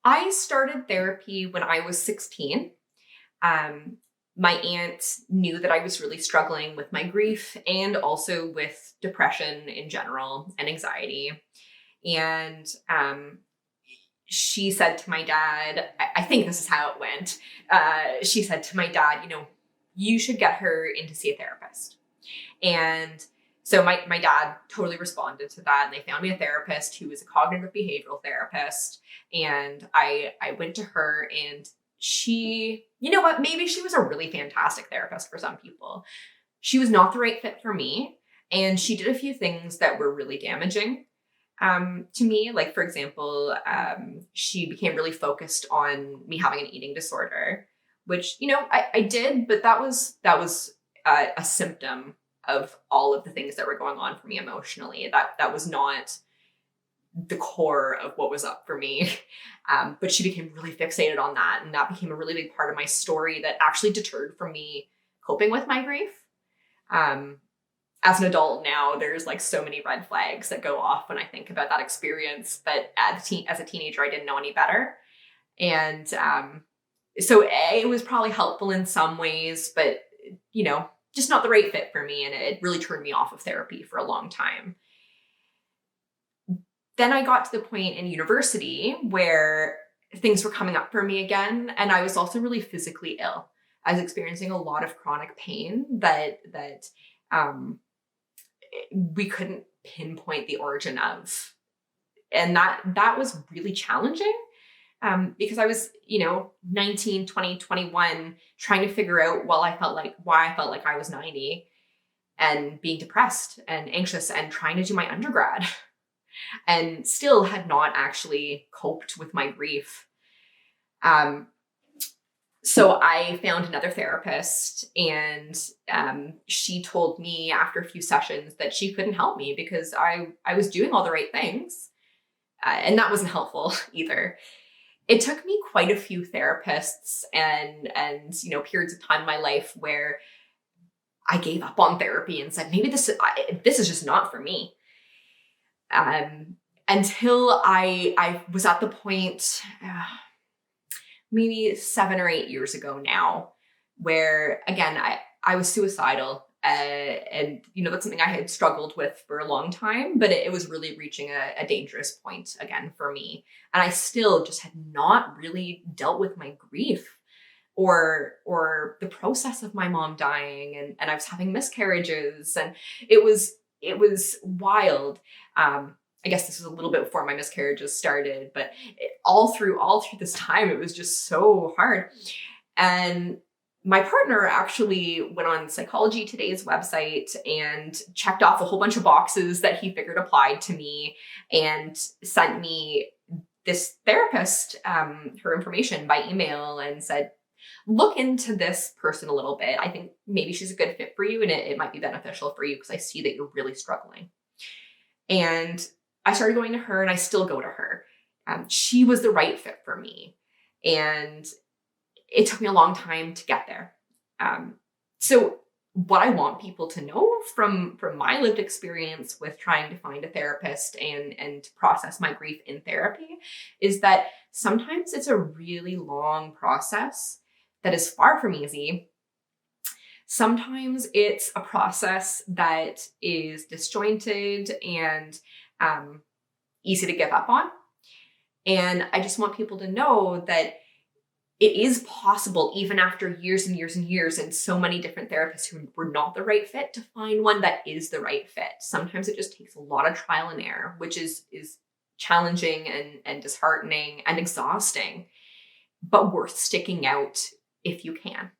I started therapy when I was 16. Um, my aunt knew that I was really struggling with my grief and also with depression in general and anxiety. And she said to my dad, I think this is how it went. She said to my dad, you should get her in to see a therapist. And so my dad totally responded to that. And they found me a therapist who was a cognitive behavioral therapist. And I went to her, and she, you know what, maybe she was a really fantastic therapist for some people. She was not the right fit for me. And she did a few things that were really damaging to me. Like, for example, she became really focused on me having an eating disorder, which, I did, but that was a symptom of all of the things that were going on for me emotionally. That was not the core of what was up for me. But she became really fixated on that. And that became a really big part of my story that actually deterred from me coping with my grief. As an adult now, there's like so many red flags that go off when I think about that experience. But as a teenager, I didn't know any better. And so it was probably helpful in some ways, but, just not the right fit for me. And it really turned me off of therapy for a long time. Then I got to the point in university where things were coming up for me again. And I was also really physically ill. I was experiencing a lot of chronic pain that we couldn't pinpoint the origin of. And that was really challenging. Because I was, 19, 20, 21, trying to figure out why I felt like I was 90 and being depressed and anxious and trying to do my undergrad and still had not actually coped with my grief. So I found another therapist, and she told me after a few sessions that she couldn't help me because I was doing all the right things. And that wasn't helpful either. It took me quite a few therapists and periods of time in my life where I gave up on therapy and said, maybe this is just not for me. Until I was at the point, maybe 7 or 8 years ago now, where again, I was suicidal. And that's something I had struggled with for a long time, but it was really reaching a dangerous point again for me. And I still just had not really dealt with my grief or the process of my mom dying, and I was having miscarriages, and it was wild. I guess this was a little bit before my miscarriages started, but all through this time, it was just so hard. And my partner actually went on Psychology Today's website and checked off a whole bunch of boxes that he figured applied to me, and sent me this therapist, her information by email, and said, look into this person a little bit. I think maybe she's a good fit for you, and it might be beneficial for you because I see that you're really struggling. And I started going to her, and I still go to her. She was the right fit for me. And it took me a long time to get there. So what I want people to know from my lived experience with trying to find a therapist and to process my grief in therapy is that sometimes it's a really long process that is far from easy. Sometimes it's a process that is disjointed and easy to give up on. And I just want people to know that it is possible, even after years and years and years and so many different therapists who were not the right fit, to find one that is the right fit. Sometimes it just takes a lot of trial and error, which is challenging and disheartening and exhausting, but worth sticking out if you can.